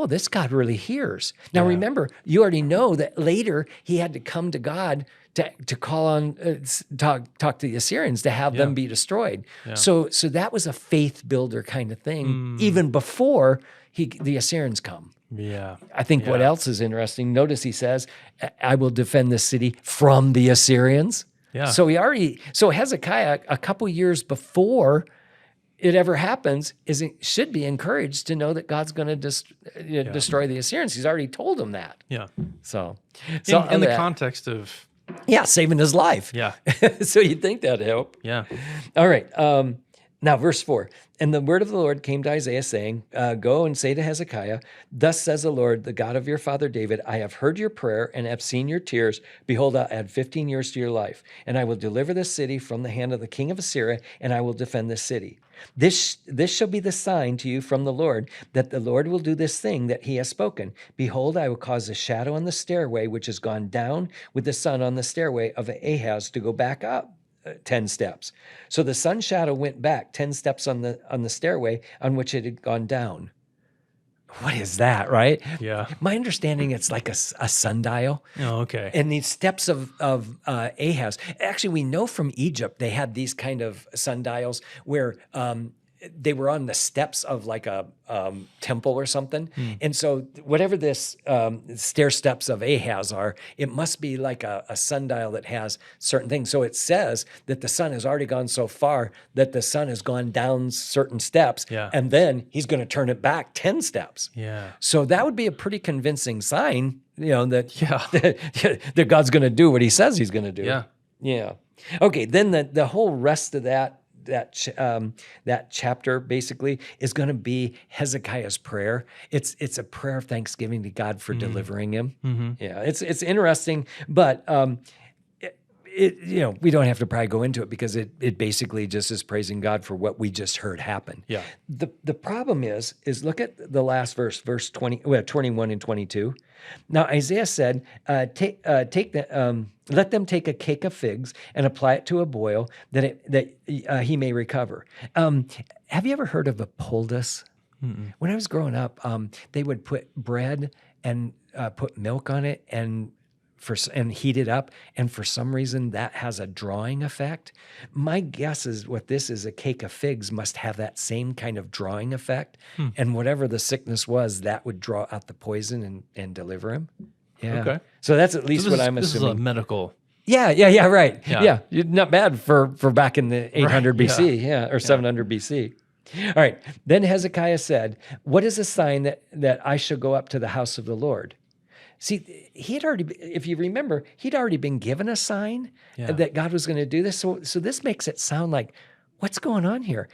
this God really hears. Now, remember, you already know that later he had to come to God to call on, talk to the Assyrians to have them be destroyed. Yeah. So that was a faith builder kind of thing, even before the Assyrians come. Yeah. I think what else is interesting, notice he says, I will defend this city from the Assyrians. Yeah. So Hezekiah, a couple years before it ever happens, should be encouraged to know that God's going to destroy the Assyrians. He's already told him that. Yeah. So in the context of saving his life. Yeah. So you'd think that'd help. Yeah. All right. Now, verse 4, and the word of the Lord came to Isaiah saying, go and say to Hezekiah, thus says the Lord, the God of your father David, I have heard your prayer and have seen your tears. Behold, I'll add 15 years to your life, and I will deliver this city from the hand of the king of Assyria, and I will defend this city. This shall be the sign to you from the Lord, that the Lord will do this thing that he has spoken. Behold, I will cause the shadow on the stairway, which has gone down with the sun on the stairway of Ahaz, to go back up 10 steps. So the sun shadow went back 10 steps on the stairway on which it had gone down. What is that, right? Yeah. My understanding, it's like a sundial. Oh, okay. And these steps of Ahaz. Actually, we know from Egypt they had these kind of sundials where they were on the steps of like a temple or something. And so whatever this stair steps of Ahaz are, it must be like a sundial that has certain things. So it says that the sun has already gone so far that the sun has gone down certain steps, and then he's going to turn it back 10 steps. Yeah. So that would be a pretty convincing sign, that God's going to do what he says he's going to do. Yeah. Yeah. Okay, then the whole rest of that chapter basically is going to be Hezekiah's prayer. It's a prayer of thanksgiving to God for delivering him. Mm-hmm. Yeah, it's interesting, but we don't have to probably go into it because it basically just is praising God for what we just heard happen. Yeah. The problem is look at the last verse 21 and 22. Now Isaiah said, let them take a cake of figs and apply it to a boil that he may recover. Have you ever heard of a poultice? Mm-mm. When I was growing up, they would put bread and put milk on it and and heat it up, and for some reason that has a drawing effect. My guess is what this is, a cake of figs must have that same kind of drawing effect, and whatever the sickness was, that would draw out the poison and deliver him. Yeah. Okay. So that's at least what I'm This assuming. is a medical. Yeah, right. Yeah. Not bad for back in the 800 Right, BC, or 700 BC. All right. Then Hezekiah said, "What is a sign that I shall go up to the house of the Lord?" See, he had already, if you remember, he'd already been given a sign that God was going to do this. So this makes it sound like, what's going on here?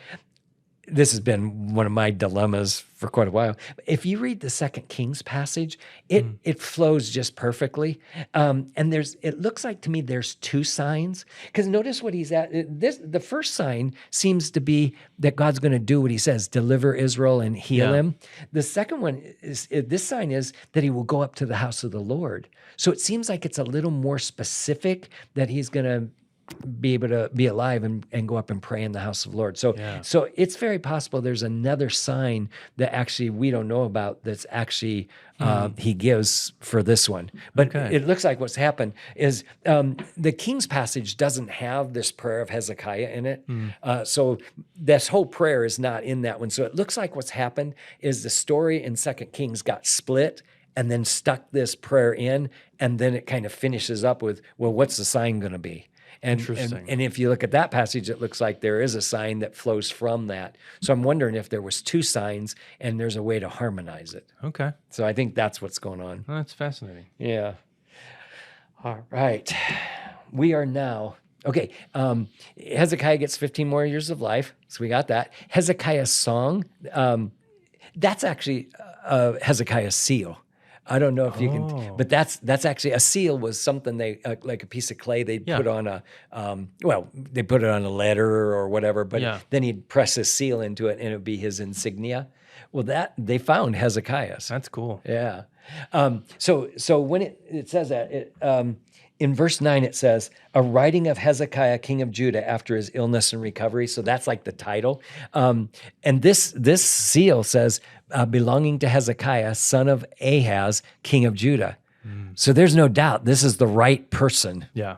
This has been one of my dilemmas for quite a while. If you read the Second Kings passage, it flows just perfectly. And it looks like to me there's two signs. Because notice what he's at. The first sign seems to be that God's going to do what he says, deliver Israel and heal him. The second one this sign is that he will go up to the house of the Lord. So it seems like it's a little more specific that he's going to be able to be alive and go up and pray in the house of the Lord. So it's very possible there's another sign that actually we don't know about that's actually he gives for this one. But it looks like what's happened is the King's passage doesn't have this prayer of Hezekiah in it. So this whole prayer is not in that one. So it looks like what's happened is the story in 2 Kings got split and then stuck this prayer in, and then it kind of finishes up with, well, what's the sign going to be? And if you look at that passage, it looks like there is a sign that flows from that. So I'm wondering if there was two signs and there's a way to harmonize it. Okay. So I think that's what's going on. Well, that's fascinating. Yeah. All right. We are now, okay, Hezekiah gets 15 more years of life. So we got that. Hezekiah's song, that's actually Hezekiah's seal. I don't know if you can, but that's actually a seal was something they like a piece of clay they'd put on a they put it on a letter or whatever, but then he'd press a seal into it and it would be his insignia. Well, that they found Hezekiah's. That's cool. Yeah. So when it says that in verse 9 it says a writing of Hezekiah, king of Judah, after his illness and recovery. So that's like the title. And this seal says belonging to Hezekiah, son of Ahaz, king of Judah. So there's no doubt this is the right person. Yeah.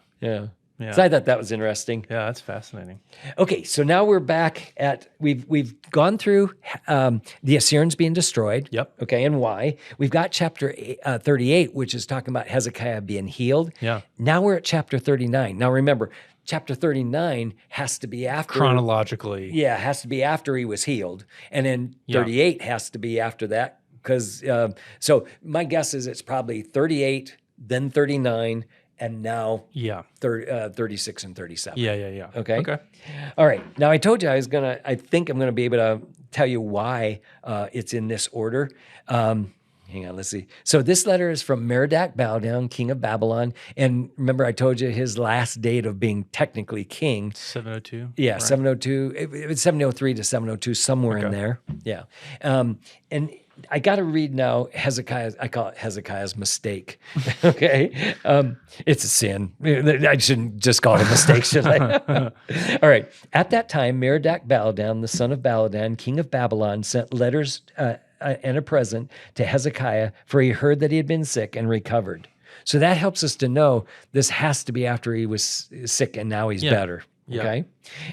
So I thought that was interesting. Yeah, that's fascinating. Okay, so now we're back at we've gone through the Assyrians being destroyed. Yep. Okay, and why? We've got chapter 38, which is talking about Hezekiah being healed. Yeah. Now we're at chapter 39. Now remember, chapter 39 has to be after Chronologically. Yeah, it has to be after he was healed, and then 38 has to be after that because so my guess is it's probably 38, then 39. And now 36 and 37. Yeah. Okay. All right. Now I told you I think I'm going to be able to tell you why it's in this order. Hang on, let's see. So this letter is from Merodach-Baladan, king of Babylon. And remember I told you his last date of being technically king. 702? Yeah, right. 702. It's 703 to 702, somewhere in there. Yeah. And I got to read now Hezekiah's, I call it Hezekiah's mistake. Okay. It's a sin. I shouldn't just call it a mistake, should I? All right. At that time, Merodach-Baladan, the son of Baladan, king of Babylon, sent letters and a present to Hezekiah, for he heard that he had been sick and recovered. So that helps us to know this has to be after he was sick and now he's better. Okay.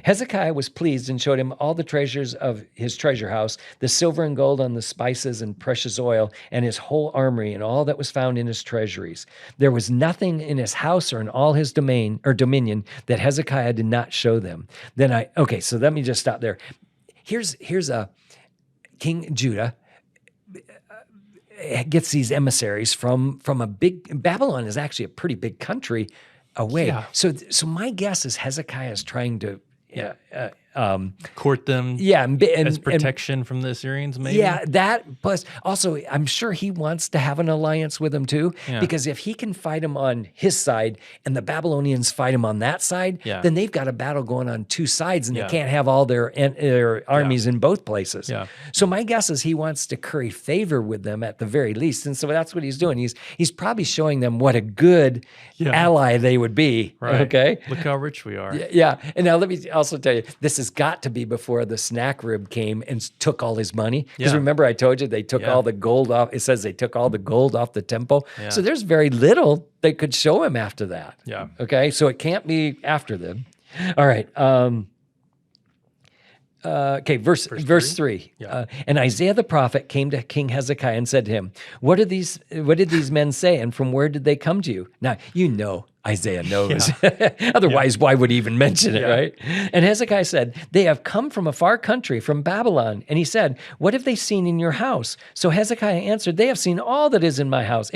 Hezekiah was pleased and showed him all the treasures of his treasure house, the silver and gold on the spices and precious oil, and his whole armory and all that was found in his treasuries. There was nothing in his house or in all his dominion that Hezekiah did not show them. So let me just stop there. Here's a King Judah gets these emissaries from a big, Babylon is actually a pretty big country away. Yeah. So my guess is Hezekiah is trying to court them as protection from the Assyrians, maybe? Yeah, that, plus also I'm sure he wants to have an alliance with them too, because if he can fight them on his side and the Babylonians fight him on that side, then they've got a battle going on two sides and they can't have all their armies in both places. Yeah. So my guess is he wants to curry favor with them at the very least, and so that's what he's doing. He's probably showing them what a good ally they would be. Right. Okay? Look how rich we are. Yeah, and now let me also tell you, this is has got to be before the Sennacherib came and took all his money. Because Yeah. remember I told you they took all the gold off. It says they took all the gold off the temple. Yeah. So there's very little they could show him after that. Yeah. Okay, so it can't be after them. All right. Verse 3. Yeah. And Isaiah the prophet came to King Hezekiah and said to him, What did these men say, and from where did they come to you? Now, Isaiah knows. Otherwise, why would he even mention it, right? And Hezekiah said, They have come from a far country, from Babylon. And he said, What have they seen in your house? So Hezekiah answered, They have seen all that is in my house.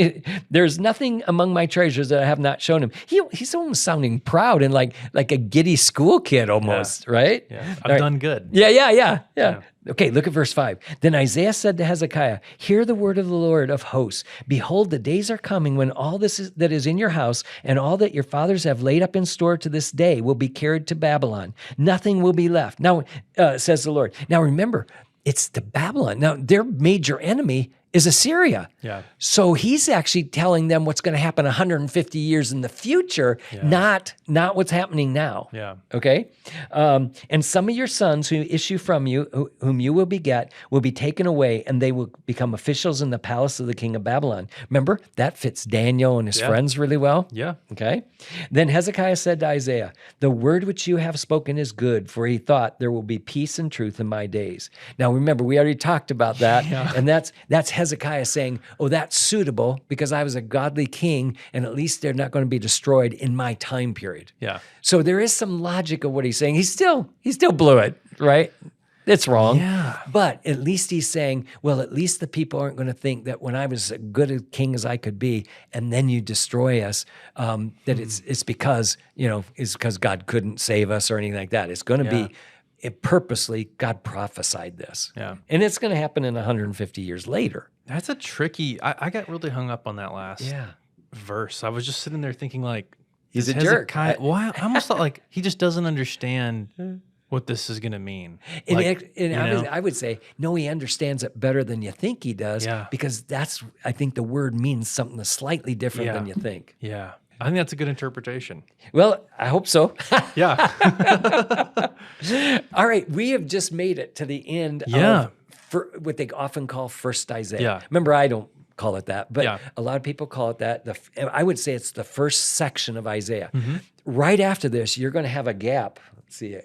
There's nothing among my treasures that I have not shown him. He's almost sounding proud and like a giddy school kid almost, right? Yeah. I've done good. Yeah. Okay, look at verse 5. Then Isaiah said to Hezekiah, Hear the word of the Lord of hosts. Behold, the days are coming when all that is in your house and all that your fathers have laid up in store to this day will be carried to Babylon. Nothing will be left. Now, says the Lord. Now remember, it's to Babylon. Now, their major enemy is Assyria. Yeah. So he's actually telling them what's going to happen 150 years in the future, not what's happening now. Yeah. Okay? And some of your sons who issue from you, whom you will beget, will be taken away, and they will become officials in the palace of the king of Babylon. Remember, that fits Daniel and his friends really well. Yeah. Okay? Then Hezekiah said to Isaiah, The word which you have spoken is good, for he thought there will be peace and truth in my days. Now remember, we already talked about that, and that's Hezekiah saying, oh, that's suitable because I was a godly king, and at least they're not going to be destroyed in my time period. Yeah. So there is some logic of what he's saying. He still blew it, right? It's wrong. Yeah. But at least he's saying, well, at least the people aren't going to think that when I was as good a king as I could be, and then you destroy us, that it's because, it's because God couldn't save us or anything like that. It's going to be purposely, God prophesied this. Yeah. And it's going to happen in 150 years later. That's a tricky, I got really hung up on that last verse. I was just sitting there thinking like, he's a jerk. I almost thought like he just doesn't understand what this is going to mean. I would say, no, he understands it better than you think he does, because I think the word means something slightly different than you think. Yeah. I think that's a good interpretation. Well, I hope so. Yeah. All right. We have just made it to the end of what they often call First Isaiah. Yeah. Remember, I don't call it that, but Yeah. a lot of people call it that. I would say it's the first section of Isaiah. Mm-hmm. Right after this, you're going to have a gap. Let's see.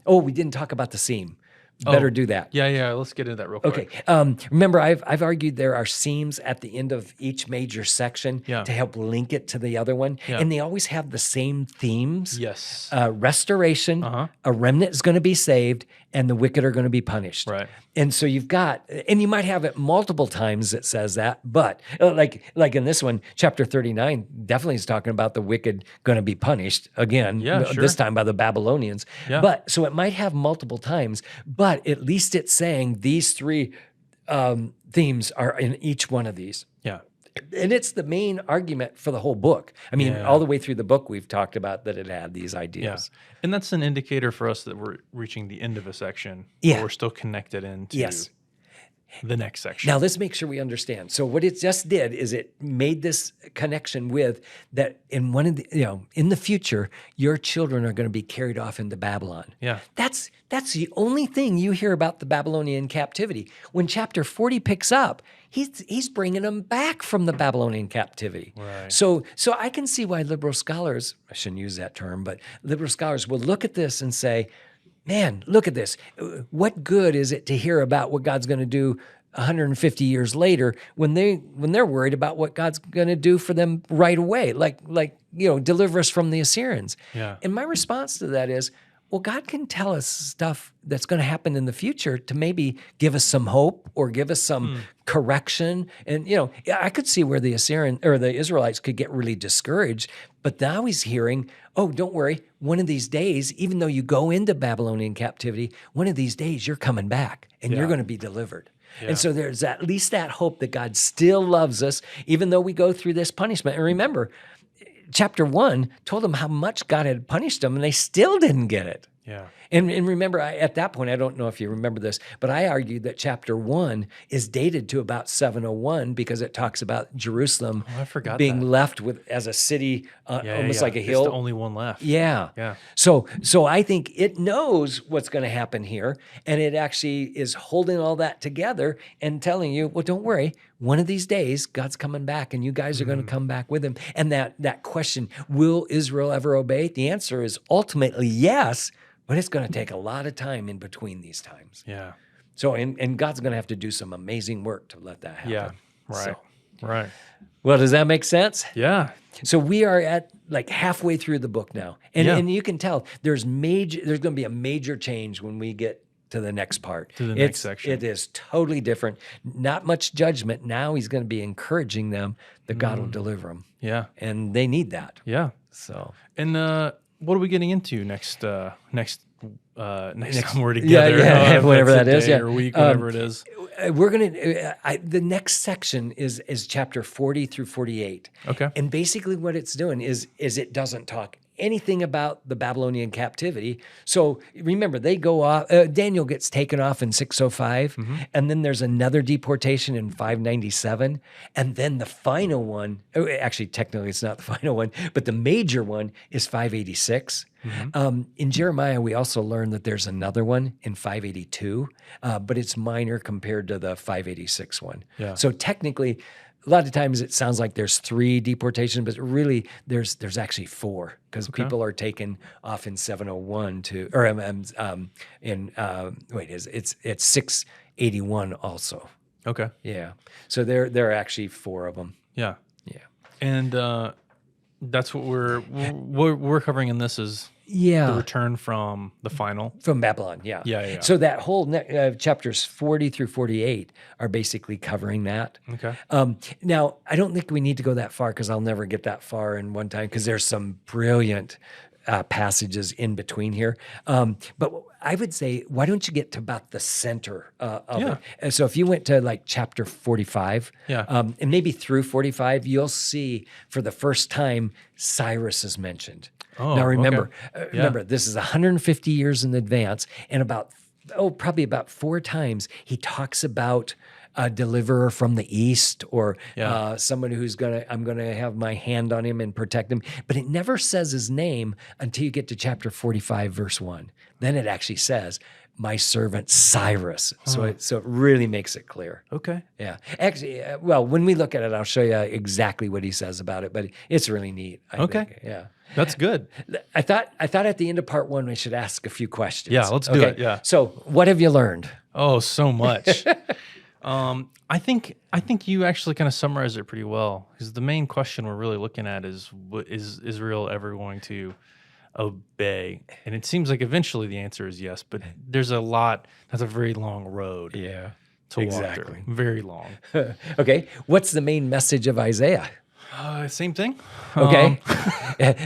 We didn't talk about the seam. Better do that. Yeah. Let's get into that real quick. Okay. Remember, I've argued there are seams at the end of each major section to help link it to the other one. Yeah. And they always have the same themes. Yes. Restoration, a remnant is going to be saved, and the wicked are going to be punished. Right. And so you've got, and you might have it multiple times it says that, but like in this one, chapter 39 definitely is talking about the wicked going to be punished again, this time by the Babylonians. Yeah. But so it might have multiple times, but at least it's saying these three themes are in each one of these. Yeah. And it's the main argument for the whole book. I mean, all the way through the book, we've talked about that it had these ideas. Yeah. And that's an indicator for us that we're reaching the end of a section. But we're still connected into the next section. Now, let's make sure we understand. So what it just did is it made this connection with that in one of the, in the future, your children are going to be carried off into Babylon. Yeah. That's the only thing you hear about the Babylonian captivity. When chapter 40 picks up, he's bringing them back from the Babylonian captivity. Right. So I can see why liberal scholars, I shouldn't use that term, but liberal scholars will look at this and say, man, look at this. What good is it to hear about what God's going to do 150 years later when they're worried about what God's going to do for them right away, like deliver us from the Assyrians? Yeah. And my response to that is, well, God can tell us stuff that's going to happen in the future to maybe give us some hope or give us some correction. And, I could see where the Assyrian or the Israelites could get really discouraged, but now he's hearing, oh, don't worry. One of these days, even though you go into Babylonian captivity, one of these days you're coming back and you're going to be delivered. Yeah. And so there's at least that hope that God still loves us, even though we go through this punishment. And remember, chapter 1 told them how much God had punished them, and they still didn't get it. Yeah. And remember, at that point, I don't know if you remember this, but I argued that chapter 1 is dated to about 701 because it talks about Jerusalem I forgot being that. left with as a city, almost like a hill. It's the only one left. Yeah. Yeah. So I think it knows what's going to happen here, and it actually is holding all that together and telling you, well, don't worry. One of these days, God's coming back, and you guys are going to come back with him. And that question, will Israel ever obey? The answer is ultimately yes, but it's going to take a lot of time in between these times. Yeah. So, and God's going to have to do some amazing work to let that happen. Yeah. Right. Right. Well, does that make sense? Yeah. So we are at like halfway through the book now. And you can tell there's going to be a major change when we get to the next part. To the next section. It is totally different. Not much judgment. Now he's going to be encouraging them that God will deliver them. Yeah. And they need that. Yeah. So. And what are we getting into next time we're together? Yeah, whatever that is. Day Yeah. or week, whatever it is. We're going to, the next section is chapter 40 through 48. Okay. And basically what it's doing is it doesn't talk anything about the Babylonian captivity. So remember, they go off, Daniel gets taken off in 605, and then there's another deportation in 597, and then the final one, actually technically it's not the final one, but the major one is 586. In Jeremiah, we also learn that there's another one in 582, but it's minor compared to the 586 one. Yeah. So technically, a lot of times it sounds like there's 3 deportations, but really there's actually 4 because people are taken off in 701 to, or it's 681 also. Okay. Yeah. So there are actually 4 of them. Yeah. Yeah. And that's what we're covering in this is the return from the final. From Babylon, yeah. Yeah. So that whole chapters 40 through 48 are basically covering that. Okay. Now, I don't think we need to go that far because I'll never get that far in one time because there's some brilliant passages in between here. But I would say, why don't you get to about the center of it? And so if you went to like chapter 45, and maybe through 45, you'll see for the first time Cyrus is mentioned. Oh, now remember, okay. remember this is 150 years in advance, and probably about 4 times he talks about a deliverer from the east or someone who's I'm gonna have my hand on him and protect him. But it never says his name until you get to chapter 45, verse 1. Then it actually says, my servant Cyrus. So it really makes it clear. Okay. Yeah. Actually, well, when we look at it, I'll show you exactly what he says about it, but it's really neat. I think. Yeah. That's good. I thought at the end of part 1, we should ask a few questions. Yeah, let's do it. Yeah. So what have you learned? Oh, so much. I think you actually kind of summarized it pretty well because the main question we're really looking at is Israel ever going to obey? And it seems like eventually the answer is yes, but there's that's a very long road. Yeah. To walk through. Very long. Okay. What's the main message of Isaiah? Same thing. Okay.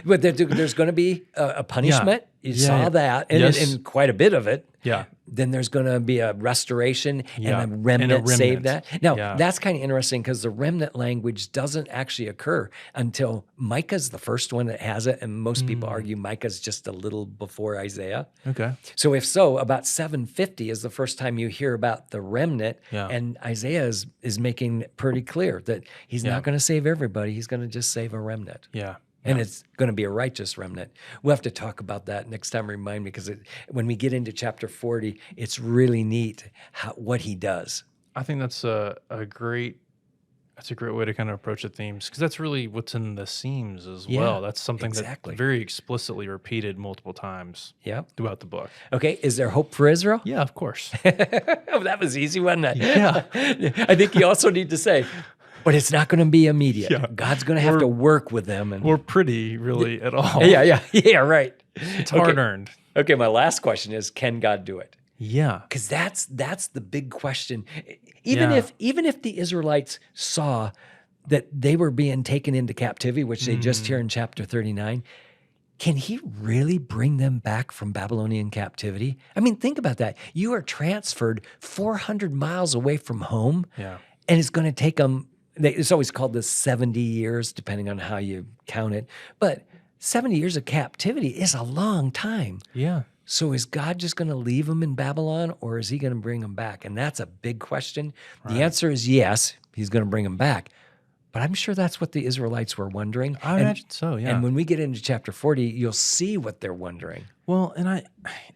But there's going to be a punishment. You saw that, and quite a bit of it. Yeah. Then there's going to be a restoration and a remnant save that. Now, that's kind of interesting because the remnant language doesn't actually occur until Micah's the first one that has it, and most people argue Micah's just a little before Isaiah. Okay. So if so, about 750 is the first time you hear about the remnant, and Isaiah is making pretty clear that he's not going to save everybody. He's going to just save a remnant. Yeah. And it's going to be a righteous remnant. We'll have to talk about that next time. Remind me, because when we get into chapter 40, it's really neat what he does. I think that's a great way to kind of approach the themes because that's really what's in the seams as well. That's something that's very explicitly repeated multiple times throughout the book. Okay, is there hope for Israel? Yeah, of course. Oh, that was easy, wasn't it? Yeah. I think you also need to say, but it's not going to be immediate. Yeah. God's going to have to work with them. Or pretty, really, at all. Yeah, right. It's hard-earned. Okay, my last question is, can God do it? Yeah. Because that's the big question. Even if the Israelites saw that they were being taken into captivity, which they just hear in chapter 39, can he really bring them back from Babylonian captivity? I mean, think about that. You are transferred 400 miles away from home, and it's going to take them. It's always called the 70 years, depending on how you count it. But 70 years of captivity is a long time. Yeah. So is God just going to leave them in Babylon, or is he going to bring them back? And that's a big question. Right. The answer is yes, he's going to bring them back. But I'm sure that's what the Israelites were wondering. I imagine so, yeah. And when we get into chapter 40, you'll see what they're wondering. Well, and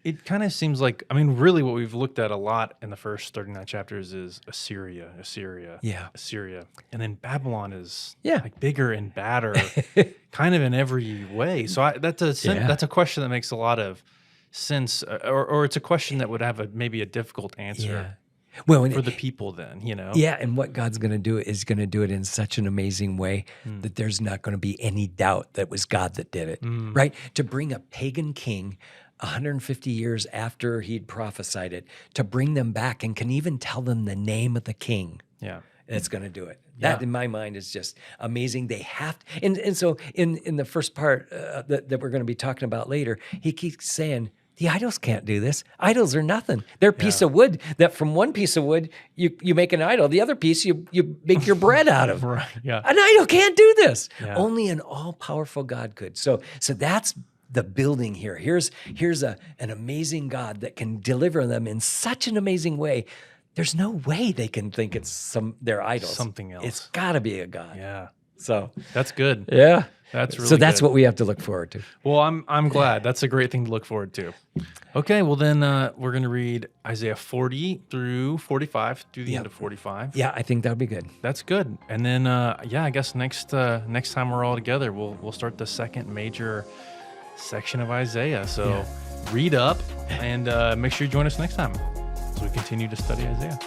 it kind of seems like, I mean, really what we've looked at a lot in the first 39 chapters is Assyria, Yeah. Assyria. And then Babylon is Yeah. like bigger and badder kind of in every way. So that's a question that makes a lot of sense, or it's a question that would have maybe a difficult answer. Yeah. Well, for the people then, Yeah, and what God's going to do is going to do it in such an amazing way that there's not going to be any doubt that it was God that did it, right? To bring a pagan king 150 years after he'd prophesied it, to bring them back and can even tell them the name of the king. Yeah. That's going to do it. That, in my mind, is just amazing. They have to, and so in the first part that we're going to be talking about later, he keeps saying, the idols can't do this. Idols are nothing. They're a piece of wood that from one piece of wood, you make an idol. The other piece, you make your bread out of. Right, yeah. An idol can't do this. Yeah. Only an all-powerful God could. So that's the building here. Here's an amazing God that can deliver them in such an amazing way. There's no way they can think it's their idols. Something else. It's got to be a God. Yeah. So that's good. Yeah. That's really so that's good. what we have to look forward to. Well, I'm glad. That's a great thing to look forward to. Okay, well then we're going to read Isaiah 40 through 45 through the end of 45. Yeah, I think that would be good. That's good. And then I guess next time we're all together, we'll start the second major section of Isaiah. So read up and make sure you join us next time as we continue to study Isaiah.